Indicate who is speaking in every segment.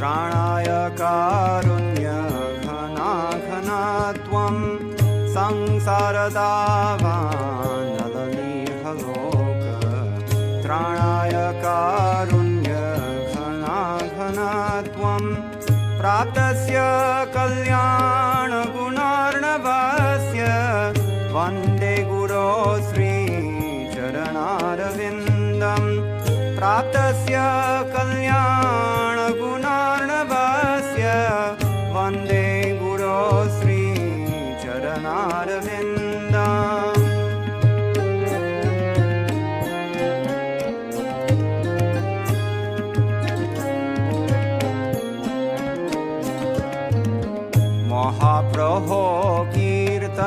Speaker 1: त्राणाय कारुण्यघनाघनत्वं संसारदावानलनिहलोक त्राणाय कारुण्यघनाघनत्वं प्राप्तस्य कल्याणगुणार्णवस्य वन्दे गुरो श्रीचरणारविन्दं प्राप्तस्य कल्याणगुणार्णवस्य वन्दे गुरो श्रीचरणारविन्दम् महाप्रभो कीर्तननृत्यगीत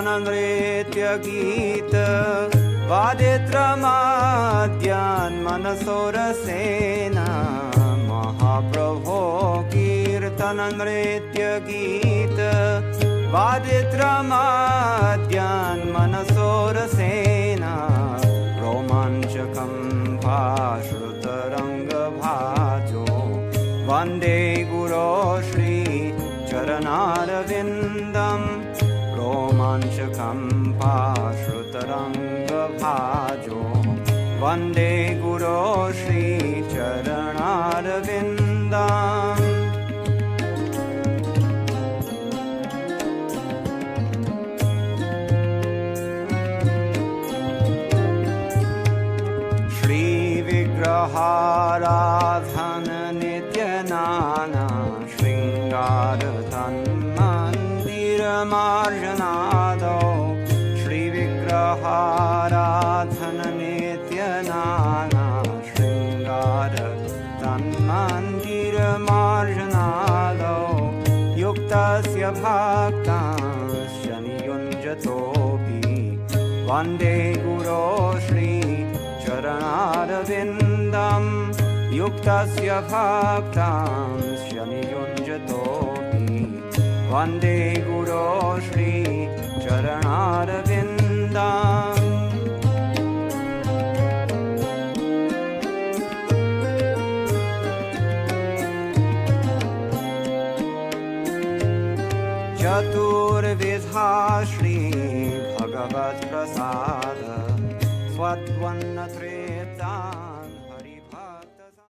Speaker 1: वादित्रमाद्यान्मनसोरसेन महाप्रभो कीर्तननृत्यगीत वादित्रमाद्यान्मनसोरसेन रोमाञ्चकं भाश्रुतरङ्गभाजो वन्दे गुरो श्रीचरणारविन्दम् रोमाञ्चकं भाश्रुतरङ्गभाजो वन्दे गुरो श्रीचरणारविन्दम् श्रीविग्रहाराधन नित्यनाना शृङ्गारतन्मन्दिरमार्जनादौ श्रीविग्रहाराधन नित्यनाना शृङ्गारतन्मन्दिरमार्जनादौ युक्तस्य भक्तांश्च नियुञ्जतोऽपि वन्दे गुरो श्रीचरणारविन्दम् युक्तस्य भक्तांश्च नियुञ्जतोऽपि वन्दे गुरो श्रीचरणारविन्दम् चतुर्विधा श्रीभगवत्प्रसाद स्वद्वन्नत्रे